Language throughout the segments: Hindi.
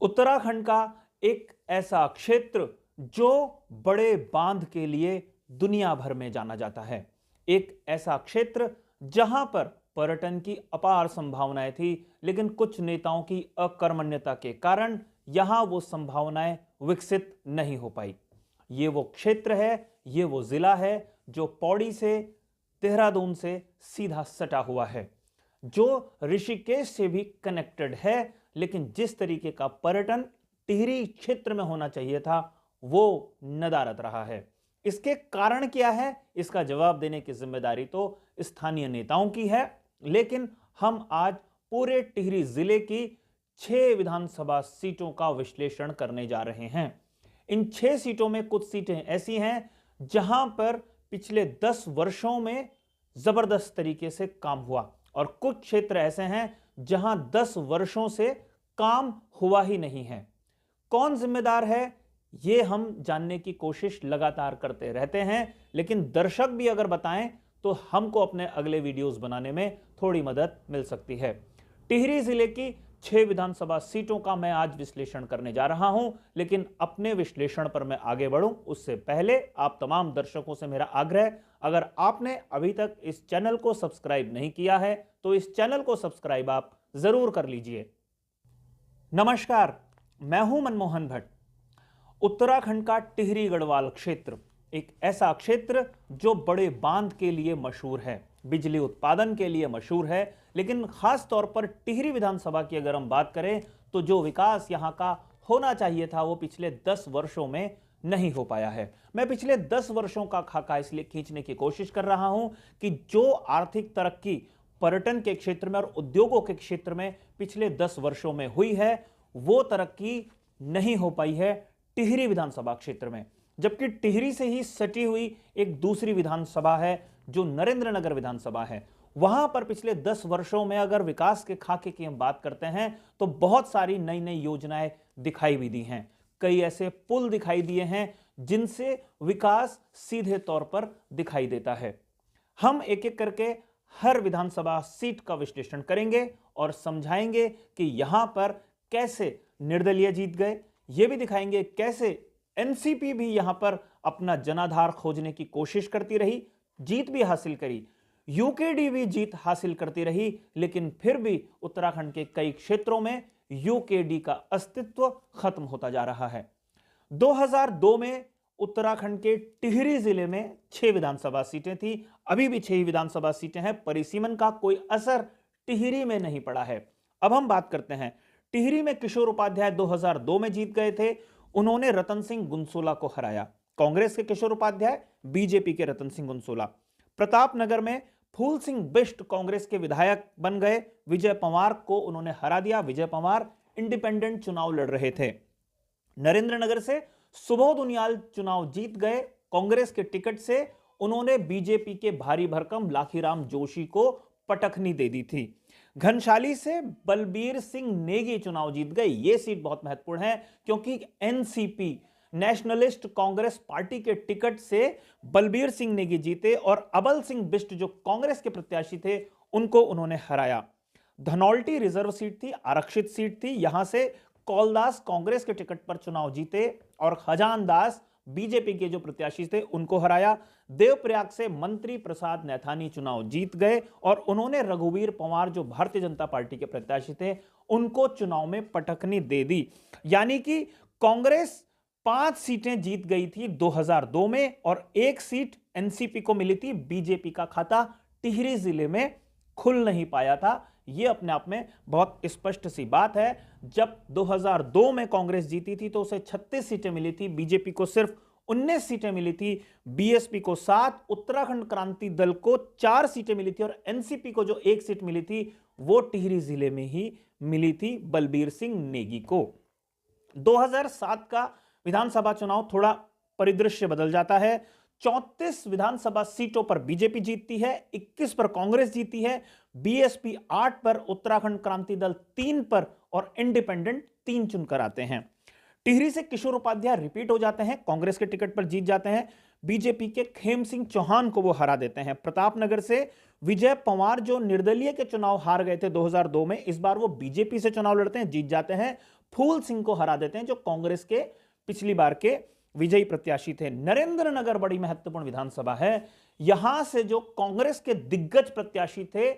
उत्तराखंड का एक ऐसा क्षेत्र जो बड़े बांध के लिए दुनिया भर में जाना जाता है। एक ऐसा क्षेत्र जहां पर पर्यटन की अपार संभावनाएं थी, लेकिन कुछ नेताओं की अकर्मण्यता के कारण यहां वो संभावनाएं विकसित नहीं हो पाई। ये वो क्षेत्र है, ये वो जिला है जो पौड़ी से, देहरादून से सीधा सटा हुआ है, जो ऋषिकेश से भी कनेक्टेड है, लेकिन जिस तरीके का पर्यटन टिहरी क्षेत्र में होना चाहिए था वो नदारद रहा है। इसके कारण क्या है, इसका जवाब देने की जिम्मेदारी तो स्थानीय नेताओं की है, लेकिन हम आज पूरे टिहरी जिले की 6 विधानसभा सीटों का विश्लेषण करने जा रहे हैं। इन 6 सीटों में कुछ सीटें ऐसी हैं जहां पर पिछले 10 वर्षों में जबरदस्त तरीके से काम हुआ और कुछ क्षेत्र ऐसे हैं जहां 10 वर्षों से काम हुआ ही नहीं है। कौन जिम्मेदार है, यह हम जानने की कोशिश लगातार करते रहते हैं, लेकिन दर्शक भी अगर बताएं तो हमको अपने अगले वीडियोस बनाने में थोड़ी मदद मिल सकती है। टिहरी जिले की 6 विधानसभा सीटों का मैं आज विश्लेषण करने जा रहा हूं, लेकिन अपने विश्लेषण पर मैं आगे बढ़ूं उससे पहले आप तमाम दर्शकों से मेरा आग्रह, अगर आपने अभी तक इस चैनल को सब्सक्राइब नहीं किया है तो इस चैनल को सब्सक्राइब आप जरूर कर लीजिए। नमस्कार, मैं हूं मनमोहन भट्ट। उत्तराखंड का टिहरी गढ़वाल क्षेत्र एक ऐसा क्षेत्र जो बड़े बांध के लिए मशहूर है, बिजली उत्पादन के लिए मशहूर है, लेकिन खास तौर पर टिहरी विधानसभा की अगर हम बात करें तो जो विकास यहां का होना चाहिए था वो पिछले 10 वर्षों में नहीं हो पाया है। मैं पिछले 10 वर्षों का खाका इसलिए खींचने की कोशिश कर रहा हूं कि जो आर्थिक तरक्की पर्यटन के क्षेत्र में और उद्योगों के क्षेत्र में पिछले 10 वर्षों में हुई है वो तरक्की नहीं हो पाई है टिहरी विधानसभा क्षेत्र में। जबकि टिहरी से ही सटी हुई एक दूसरी विधानसभा है जो नरेंद्रनगर विधानसभा है, वहां पर पिछले 10 वर्षों में अगर विकास के खाके की हम बात करते हैं तो बहुत सारी नई नई योजनाएं दिखाई भी दी हैं। कई ऐसे पुल दिखाई दिए हैं जिनसे विकास सीधे तौर पर दिखाई देता है। हम एक एक करके हर विधानसभा सीट का विश्लेषण करेंगे और समझाएंगे कि यहां पर कैसे निर्दलीय जीत गए, यह भी दिखाएंगे कैसे एनसीपी भी यहां पर अपना जनाधार खोजने की कोशिश करती रही, जीत भी हासिल करी, यूकेडी भी जीत हासिल करती रही, लेकिन फिर भी उत्तराखंड के कई क्षेत्रों में यूकेडी का अस्तित्व खत्म होता जा रहा है। 2002 में उत्तराखंड के टिहरी जिले में 6 विधानसभा सीटें थी, अभी भी 6 विधानसभा सीटें हैं। परिसीमन का कोई असर टिहरी में नहीं पड़ा है। अब हम बात करते हैं टिहरी में किशोर उपाध्याय 2002 में जीत गए थे, उन्होंने रतन सिंह गुनसोला को हराया। कांग्रेस के किशोर उपाध्याय, बीजेपी के रतन सिंह गुनसोला। प्रतापनगर में फूल सिंह बिष्ट कांग्रेस के विधायक बन गए, विजय पंवार को उन्होंने हरा दिया। विजय पंवार इंडिपेंडेंट चुनाव लड़ रहे थे। नरेंद्रनगर से सुबोध उनियाल चुनाव जीत गए कांग्रेस के टिकट से, उन्होंने बीजेपी के भारी भरकम लाखीराम जोशी को पटखनी दे दी थी। घनशाली से बलबीर सिंह नेगी चुनाव जीत गए। यह सीट बहुत महत्वपूर्ण है क्योंकि एनसीपी नेशनलिस्ट कांग्रेस पार्टी के टिकट से बलबीर सिंह नेगी जीते और अबल सिंह बिष्ट जो कांग्रेस के प्रत्याशी थे उनको उन्होंने हराया। धनौल्टी रिजर्व सीट थी, आरक्षित सीट थी, यहां से कौलदास कांग्रेस के टिकट पर चुनाव जीते और खजान दास बीजेपी के जो प्रत्याशी थे उनको हराया। देवप्रयाग से मंत्री प्रसाद नैथानी चुनाव जीत गए और उन्होंने रघुवीर पंवार जो भारतीय जनता पार्टी के प्रत्याशी थे उनको चुनाव में पटखनी दे दी। यानी कि कांग्रेस 5 सीटें जीत गई थी 2002 में और 1 सीट एनसीपी को मिली थी। बीजेपी का खाता टिहरी जिले में खुल नहीं पाया था। यह अपने आप में बहुत स्पष्ट सी बात है। जब 2002 में कांग्रेस जीती थी तो उसे 36 सीटें मिली थी, बीजेपी को सिर्फ 19 सीटें मिली थी, बीएसपी को 7, उत्तराखंड क्रांति दल को 4 सीटें मिली थी और एनसीपी को जो 1 सीट मिली थी वो टिहरी जिले में ही मिली थी बलबीर सिंह नेगी को। 2007 का विधानसभा चुनाव थोड़ा परिदृश्य बदल जाता है। 34 विधानसभा सीटों पर बीजेपी जीतती है, 21 पर कांग्रेस जीती है, बीएसपी 8 पर, उत्तराखंड क्रांति दल 3 पर और इंडिपेंडेंट 3 चुनकर आते हैं। टिहरी से किशोर उपाध्याय रिपीट हो जाते हैं, कांग्रेस के टिकट पर जीत जाते हैं। बीजेपी के खेम सिंह चौहान को वो हरा देते हैं। प्रतापनगर से विजय पंवार जो निर्दलीय के चुनाव हार गए थे 2002 में, इस बार वो बीजेपी से चुनाव लड़ते हैं, जीत जाते हैं। फूल सिंह को हरा देते हैं जो कांग्रेस के पिछली बार के विजयी प्रत्याशी थे। नरेंद्र नगर बड़ी महत्वपूर्ण विधानसभा है। यहां से जो कांग्रेस के दिग्गज प्रत्याशी थे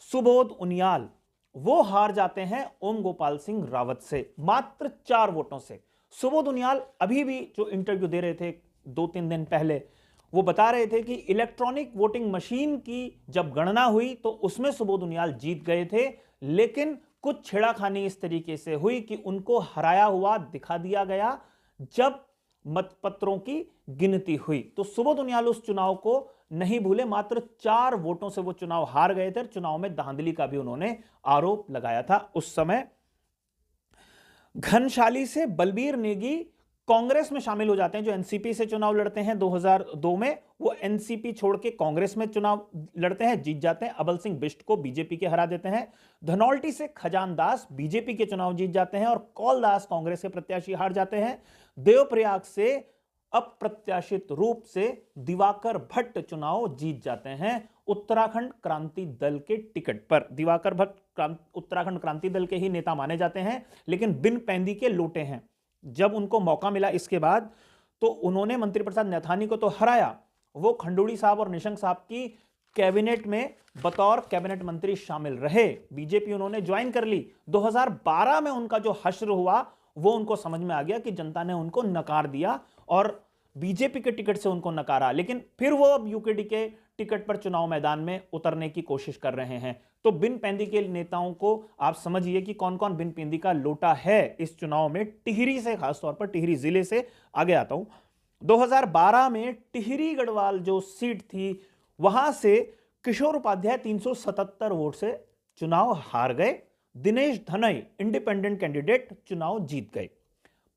सुबोध उनियाल, वो हार जाते हैं ओम गोपाल सिंह रावत से मात्र 4 वोटों से। सुबोध उनियाल अभी भी जो इंटरव्यू दे रहे थे 2-3 दिन पहले, वो बता रहे थे कि इलेक्ट्रॉनिक वोटिंग मशीन की जब गणना हुई तो उसमें सुबोध उनियाल जीत गए थे, लेकिन कुछ छेड़ाखानी इस तरीके से हुई कि उनको हराया हुआ दिखा दिया गया जब मतपत्रों की गिनती हुई। तो सुबोध उनियाल उस चुनाव को नहीं भूले, मात्र 4 वोटों से वो चुनाव हार गए थे। चुनाव में धांधली का भी उन्होंने आरोप लगाया था उस समय। घनशाली से बलबीर नेगी कांग्रेस में शामिल हो जाते हैं, जो एनसीपी से चुनाव लड़ते हैं 2002 में, वो एनसीपी छोड़ के कांग्रेस में चुनाव लड़ते हैं, जीत जाते हैं। अबल सिंह बिष्ट को बीजेपी के हरा देते हैं। धनौल्टी से खजान दास बीजेपी के चुनाव जीत जाते हैं और कौल दास कांग्रेस के प्रत्याशी हार जाते हैं। देवप्रयाग से अप्रत्याशित रूप से दिवाकर भट्ट चुनाव जीत जाते हैं उत्तराखंड क्रांति दल के टिकट पर। दिवाकर भट्ट उत्तराखंड क्रांति दल के ही नेता माने जाते हैं, लेकिन बिन पैंदी के लोटे हैं। जब उनको मौका मिला इसके बाद तो उन्होंने मंत्री प्रसाद नैथानी को तो हराया, वो खंडूड़ी साहब और निशंक साहब की कैबिनेट में बतौर कैबिनेट मंत्री शामिल रहे। बीजेपी उन्होंने ज्वाइन कर ली। 2012 में उनका जो हश्र हुआ वो उनको समझ में आ गया कि जनता ने उनको नकार दिया और बीजेपी के टिकट से उनको नकारा, लेकिन फिर वो अब यूकेडी के टिकट पर चुनाव मैदान में उतरने की कोशिश कर रहे हैं। तो बिन पैंदी के नेताओं को आप समझिए कि कौन कौन बिन पैंदी का लोटा है इस चुनाव में। टिहरी से, खासतौर पर टिहरी जिले से आगे आता हूं। 2012 में टिहरी गढ़वाल जो सीट थी, वहां से किशोर उपाध्याय 377 वोट से चुनाव हार गए। दिनेश धनई इंडिपेंडेंट कैंडिडेट चुनाव जीत गए।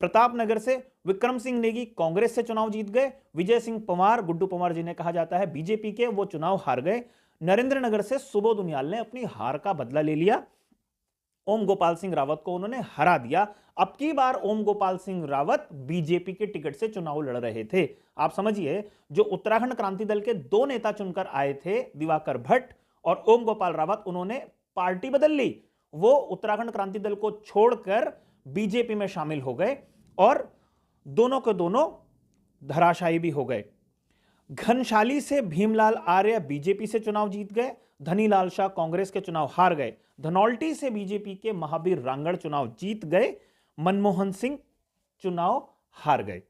प्रतापनगर से विक्रम सिंह नेगी कांग्रेस से चुनाव जीत गए। विजय सिंह पंवार, गुड्डू पंवार जिन्हें कहा जाता है, बीजेपी के, वो चुनाव हार गए। नरेंद्र नगर से सुबोध उनियाल ने अपनी हार का बदला ले लिया। ओम गोपाल सिंह रावत को उन्होंने हरा दिया। अब की बार ओम गोपाल सिंह रावत बीजेपी के टिकट से चुनाव लड़ रहे थे। आप समझिए, जो उत्तराखंड क्रांति दल के 2 नेता चुनकर आए थे, दिवाकर भट्ट और ओम गोपाल रावत, उन्होंने पार्टी बदल ली। वो उत्तराखंड क्रांति दल को छोड़कर बीजेपी में शामिल हो गए और दोनों के दोनों धराशायी भी हो गए। घनशाली से भीमलाल आर्य बीजेपी से चुनाव जीत गए। धनीलाल शाह कांग्रेस के चुनाव हार गए। धनौल्टी से बीजेपी के महावीर रांगड़ चुनाव जीत गए। मनमोहन सिंह चुनाव हार गए।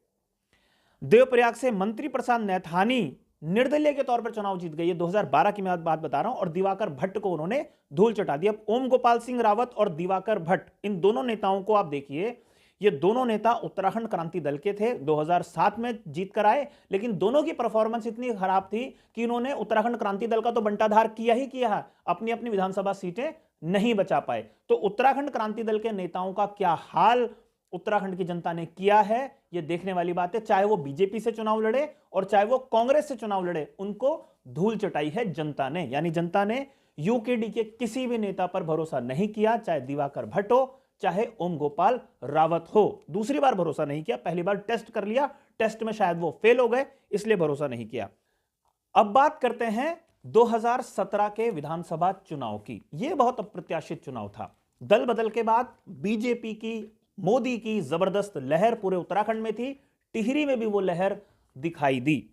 देवप्रयाग से मंत्री प्रसाद नैथानी निर्दलीय के तौर पर चुनाव जीत गए। ये 2012 की मैं बात बता रहा हूं। और दिवाकर भट्ट को उन्होंने धूल चटा दी। अब ओम गोपाल सिंह रावत और दिवाकर भट्ट, इन दोनों नेताओं को आप देखिए, ये दोनों नेता उत्तराखंड क्रांति दल के थे, 2007 में जीत कर आए, लेकिन दोनों की परफॉर्मेंस इतनी खराब थी कि इन्होंने उत्तराखंड क्रांति दल का तो बंटाधार किया ही किया है, अपनी अपनी विधानसभा सीटें नहीं बचा पाए। तो उत्तराखंड क्रांति दल के नेताओं का क्या हाल उत्तराखंड की जनता ने किया है, यह देखने वाली बात है। चाहे वो बीजेपी से चुनाव लड़े और चाहे वो कांग्रेस से चुनाव लड़े, उनको धूल चटाई है जनता ने। यानी जनता ने यूकेडी के किसी भी नेता पर भरोसा नहीं किया, चाहे दिवाकर भट्ट हो, चाहे ओम गोपाल रावत हो। दूसरी बार भरोसा नहीं किया, पहली बार टेस्ट कर लिया, टेस्ट में शायद वो फेल हो गए, इसलिए भरोसा नहीं किया। अब बात करते हैं 2017 के विधानसभा चुनाव की। यह बहुत अप्रत्याशित चुनाव था। दल बदल के बाद बीजेपी की, मोदी की जबरदस्त लहर पूरे उत्तराखंड में थी। टिहरी में भी वो लहर दिखाई दी।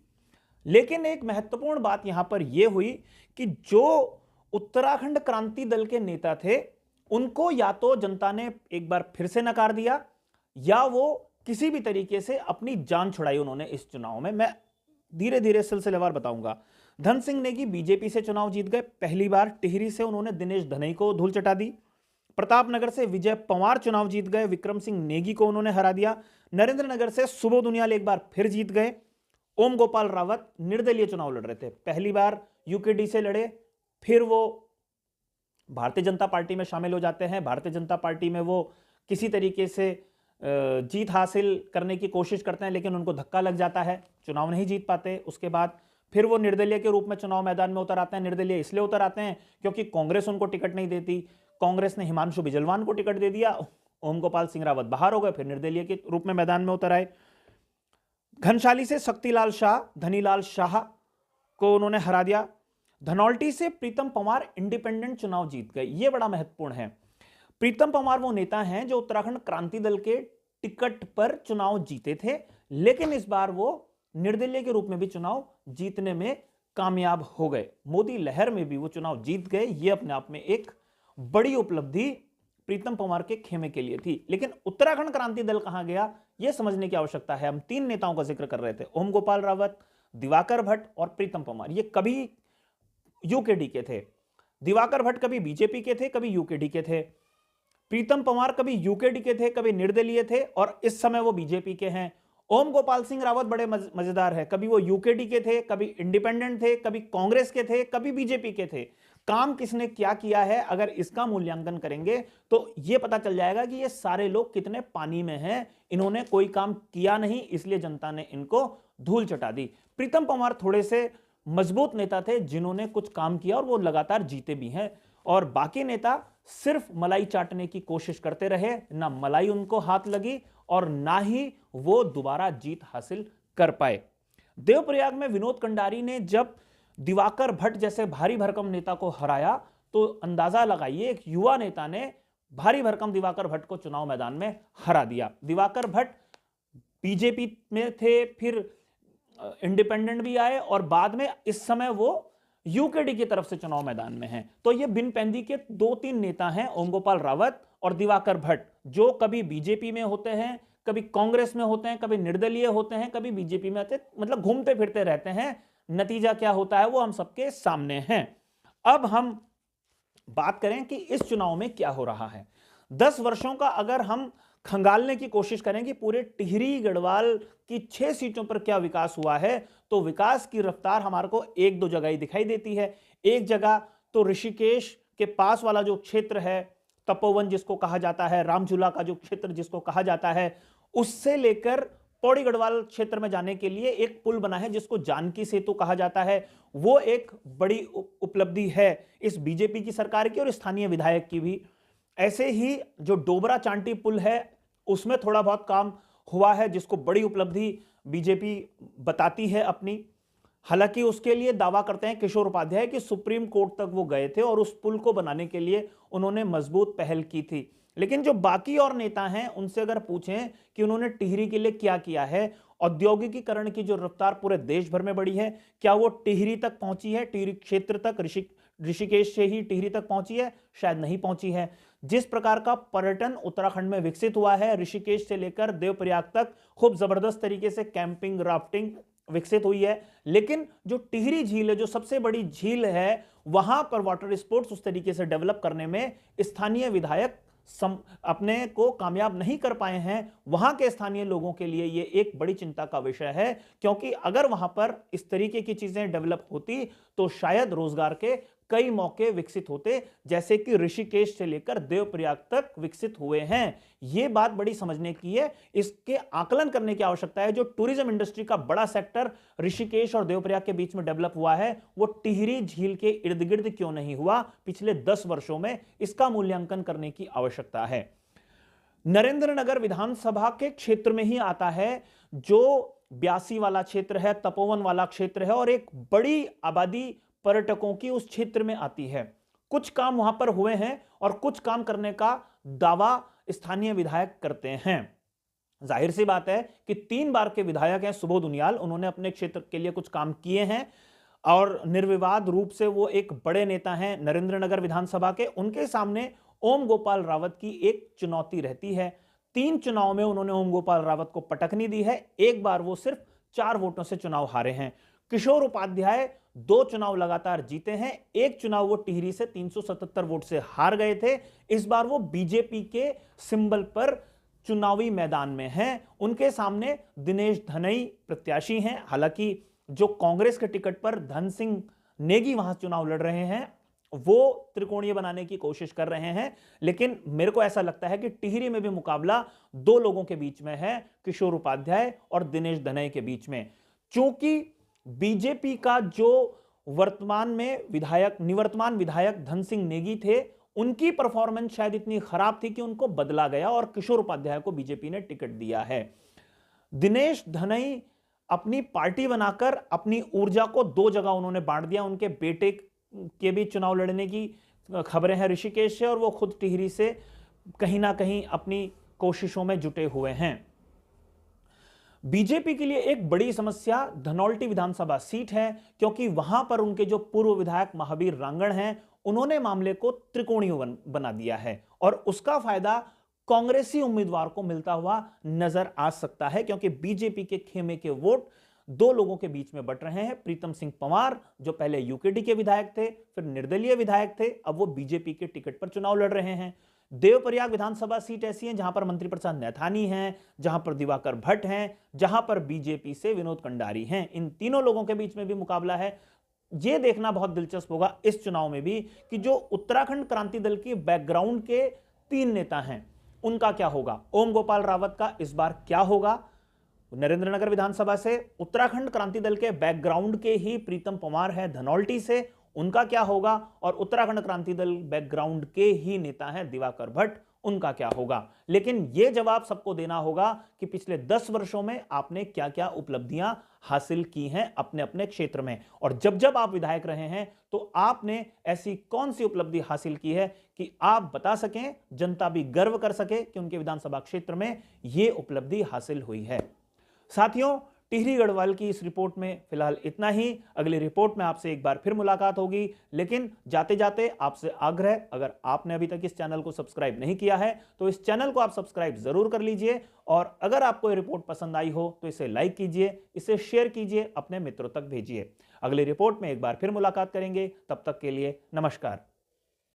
लेकिन एक महत्वपूर्ण बात यहां पर यह हुई कि जो उत्तराखंड क्रांति दल के नेता थे, उनको या तो जनता ने एक बार फिर से नकार दिया या वो किसी भी तरीके से अपनी जान छुड़ाई उन्होंने इस चुनाव में। मैं धीरे धीरे सिलसिलेवार बताऊंगा। धन सिंह नेगी बीजेपी से चुनाव जीत गए पहली बार। टिहरी से उन्होंने दिनेश धनई को धूल चटा दी। प्रतापनगर से विजय पंवार चुनाव जीत गए, विक्रम सिंह नेगी को उन्होंने हरा दिया। नरेंद्र नगर से सुबोध उनियाल एक बार फिर जीत गए। ओम गोपाल रावत निर्दलीय चुनाव लड़ रहे थे, पहली बार यूकेडी से लड़े, फिर वो भारतीय जनता पार्टी में शामिल हो जाते हैं। भारतीय जनता पार्टी में वो किसी तरीके से जीत हासिल करने की कोशिश करते हैं, लेकिन उनको धक्का लग जाता है, चुनाव नहीं जीत पाते। उसके बाद फिर वो निर्दलीय के रूप में चुनाव मैदान में उतर आते हैं। निर्दलीय इसलिए उतर आते हैं क्योंकि कांग्रेस उनको टिकट नहीं देती। कांग्रेस ने हिमांशु बिजलवान को टिकट दे दिया, ओम गोपाल सिंह रावत बाहर हो गए, फिर निर्दलीय के रूप में मैदान में उतर आए। घनशाली से शक्तिलाल शाह, धनीलाल शाह को उन्होंने हरा दिया। धनौल्टी से प्रीतम पंवार इंडिपेंडेंट चुनाव जीत गए। यह बड़ा महत्वपूर्ण है। प्रीतम पंवार वो नेता हैं जो उत्तराखंड क्रांति दल के टिकट पर चुनाव जीते थे, लेकिन इस बार वो निर्दलीय के रूप में भी चुनाव जीतने में कामयाब हो गए। मोदी लहर में भी वो चुनाव जीत गए। ये अपने आप में एक बड़ी उपलब्धि प्रीतम पंवार के खेमे के लिए थी। लेकिन उत्तराखंड क्रांति दल कहां गया, यह समझने की आवश्यकता है। हम तीन नेताओं का जिक्र कर रहे थे, ओम गोपाल रावत, दिवाकर भट्ट और प्रीतम पंवार। ये कभी यूकेडी के थे। दिवाकर भट्ट कभी बीजेपी के थे, कभी यूकेडी के थे। प्रीतम पंवार कभी यूकेडी के थे, कभी निर्दलीय थे, और इस समय वो बीजेपी के हैं। ओम गोपाल सिंह रावत बड़े मजेदार है, कभी वो यूकेडी के थे, कभी इंडिपेंडेंट थे, कभी कांग्रेस के थे, कभी बीजेपी के थे। काम किसने क्या किया है, अगर इसका मूल्यांकन करेंगे तो यह पता चल जाएगा कि ये सारे लोग कितने पानी में हैं। इन्होंने कोई काम किया नहीं, इसलिए जनता ने इनको धूल चटा दी। प्रीतम पंवार थोड़े से मजबूत नेता थे जिन्होंने कुछ काम किया और वो लगातार जीते भी हैं, और बाकी नेता सिर्फ मलाई चाटने की कोशिश करते रहे। ना मलाई उनको हाथ लगी और ना ही वो दोबारा जीत हासिल कर पाए। देवप्रयाग में विनोद कंडारी ने जब दिवाकर भट्ट जैसे भारी भरकम नेता को हराया, तो अंदाजा लगाइए एक युवा नेता ने भारी भरकम दिवाकर भट्ट को चुनाव मैदान में हरा दिया। दिवाकर भट्ट बीजेपी में थे, फिर इंडिपेंडेंट भी आए, और बाद में इस समय वो यूकेडी की तरफ से चुनाव मैदान में हैं। तो ये बिन पैंदी के दो तीन नेता हैं, ओम गोपाल रावत और दिवाकर भट्ट, जो कभी बीजेपी में होते हैं, कभी कांग्रेस में होते हैं, कभी निर्दलीय होते हैं, कभी बीजेपी में आते, मतलब घूमते फिरते रहते हैं। नतीजा क्या होता है वो हम सबके सामने है। अब हम बात करें कि इस चुनाव में क्या हो रहा है। 10 वर्षों का अगर हम खंगालने की कोशिश करें कि पूरे टिहरी गढ़वाल की 6 सीटों पर क्या विकास हुआ है, तो विकास की रफ्तार हमारे को एक दो जगह ही दिखाई देती है। एक जगह तो ऋषिकेश के पास वाला जो क्षेत्र है, तपोवन जिसको कहा जाता है, रामझूला का जो क्षेत्र जिसको कहा जाता है, उससे लेकर पौड़ी गढ़वाल क्षेत्र में जाने के लिए एक पुल बना है जिसको जानकी सेतु कहा जाता है। वो एक बड़ी उपलब्धि है इस बीजेपी की सरकार की और स्थानीय विधायक की भी। ऐसे ही जो डोबरा चांटी पुल है उसमें थोड़ा बहुत काम हुआ है, जिसको बड़ी उपलब्धि बीजेपी बताती है अपनी। हालांकि उसके लिए दावा करते हैं किशोर उपाध्याय कि सुप्रीम कोर्ट तक वो गए थे और उस पुल को बनाने के लिए उन्होंने मजबूत पहल की थी। लेकिन जो बाकी और नेता हैं उनसे अगर पूछें कि उन्होंने टिहरी के लिए क्या किया है, औद्योगिकीकरण की जो रफ्तार पूरे देश भर में बढ़ी है, क्या वो टिहरी तक पहुंची है? टिहरी क्षेत्र तक, ऋषिकेश से ही टिहरी तक पहुंची है? शायद नहीं पहुंची है। जिस प्रकार का पर्यटन उत्तराखंड में विकसित हुआ है, ऋषिकेश से लेकर देवप्रयाग तक खूब जबरदस्त तरीके से कैंपिंग, राफ्टिंग विकसित हुई है, लेकिन जो टिहरी झील है, जो सबसे बड़ी झील है, वहां पर वाटर स्पोर्ट्स उस तरीके से डेवलप करने में स्थानीय विधायक अपने को कामयाब नहीं कर पाए हैं। वहां के स्थानीय लोगों के लिए यह एक बड़ी चिंता का विषय है, क्योंकि अगर वहां पर इस तरीके की चीजें डेवलप होती तो शायद रोजगार के कई मौके विकसित होते, जैसे कि ऋषिकेश से लेकर देवप्रयाग तक विकसित हुए हैं। यह बात बड़ी समझने की है, इसके आकलन करने की आवश्यकता है। जो टूरिज्म इंडस्ट्री का बड़ा सेक्टर ऋषिकेश और देवप्रयाग के बीच में डेवलप हुआ है, वो टिहरी झील के इर्द गिर्द क्यों नहीं हुआ पिछले 10 वर्षों में, इसका मूल्यांकन करने की आवश्यकता है। नरेंद्रनगर विधानसभा के क्षेत्र में ही आता है, जो ब्यासी वाला क्षेत्र है, तपोवन वाला क्षेत्र है, और एक बड़ी आबादी पर्यटकों की उस क्षेत्र में आती है। कुछ काम वहां पर हुए हैं और कुछ काम करने का दावा स्थानीय विधायक करते हैं। जाहिर सी बात है कि 3 बार के विधायक हैं सुबोध उनियाल, उन्होंने अपने क्षेत्र के लिए कुछ काम किए हैं और निर्विवाद रूप से वो एक बड़े नेता हैं नरेंद्रनगर विधानसभा के। उनके सामने ओम गोपाल रावत की एक चुनौती रहती है। 3 चुनाव में उन्होंने ओम गोपाल रावत को पटकनी दी है, एक बार वो सिर्फ 4 वोटों से चुनाव हारे हैं। किशोर उपाध्याय 2 चुनाव लगातार जीते हैं, एक चुनाव वो टिहरी से 377 वोट से हार गए थे। इस बार वो बीजेपी के सिंबल पर चुनावी मैदान में हैं। उनके सामने दिनेश धनई प्रत्याशी हैं। हालांकि जो कांग्रेस के टिकट पर धन सिंह नेगी वहां चुनाव लड़ रहे हैं, वो त्रिकोणीय बनाने की कोशिश कर रहे हैं, लेकिन मेरे को ऐसा लगता है कि टिहरी में भी मुकाबला 2 लोगों के बीच में है, किशोर उपाध्याय और दिनेश धनई के बीच में। चूंकि बीजेपी का जो निवर्तमान विधायक धन सिंह नेगी थे, उनकी परफॉर्मेंस शायद इतनी खराब थी कि उनको बदला गया और किशोर उपाध्याय को बीजेपी ने टिकट दिया है। दिनेश धनई अपनी पार्टी बनाकर अपनी ऊर्जा को दो जगह उन्होंने बांट दिया। उनके बेटे के भी चुनाव लड़ने की खबरें हैं ऋषिकेश से, और वो खुद टिहरी से कहीं ना कहीं अपनी कोशिशों में जुटे हुए हैं। बीजेपी के लिए एक बड़ी समस्या धनौल्टी विधानसभा सीट है, क्योंकि वहां पर उनके जो पूर्व विधायक महावीर रांगड़ हैं, उन्होंने मामले को त्रिकोणीय बना दिया है, और उसका फायदा कांग्रेसी उम्मीदवार को मिलता हुआ नजर आ सकता है, क्योंकि बीजेपी के खेमे के वोट दो लोगों के बीच में बट रहे हैं। प्रीतम सिंह पंवार जो पहले यूकेडी के विधायक थे, फिर निर्दलीय विधायक थे, अब वो बीजेपी के टिकट पर चुनाव लड़ रहे हैं। देवप्रयाग विधानसभा सीट ऐसी है जहां पर मंत्री प्रसाद नैथानी हैं, जहां पर दिवाकर भट्ट हैं, जहां पर बीजेपी से विनोद कंडारी हैं। इन तीनों लोगों के बीच में भी मुकाबला है। यह देखना बहुत दिलचस्प होगा इस चुनाव में भी कि जो उत्तराखंड क्रांति दल की बैकग्राउंड के 3 नेता हैं, उनका क्या होगा। ओम गोपाल रावत का इस बार क्या होगा। नरेंद्रनगर विधानसभा से उत्तराखंड क्रांति दल के बैकग्राउंड के ही प्रीतम पंवार है धनौल्टी से, उनका क्या होगा। और उत्तराखंड क्रांति दल बैकग्राउंड के ही नेता हैं दिवाकर भट्ट, उनका क्या होगा। लेकिन यह जवाब सबको देना होगा कि पिछले 10 वर्षों में आपने क्या क्या उपलब्धियां हासिल की हैं अपने अपने क्षेत्र में, और जब जब आप विधायक रहे हैं तो आपने ऐसी कौन सी उपलब्धि हासिल की है कि आप बता सकें, जनता भी गर्व कर सके कि उनके विधानसभा क्षेत्र में यह उपलब्धि हासिल हुई है। साथियों, टिहरी गढ़वाल की इस रिपोर्ट में फिलहाल इतना ही। अगली रिपोर्ट में आपसे एक बार फिर मुलाकात होगी, लेकिन जाते जाते आपसे आग्रह, अगर आपने अभी तक इस चैनल को सब्सक्राइब नहीं किया है तो इस चैनल को आप सब्सक्राइब जरूर कर लीजिए, और अगर आपको ये रिपोर्ट पसंद आई हो तो इसे लाइक कीजिए, इसे शेयर कीजिए, अपने मित्रों तक भेजिए। अगली रिपोर्ट में एक बार फिर मुलाकात करेंगे, तब तक के लिए नमस्कार।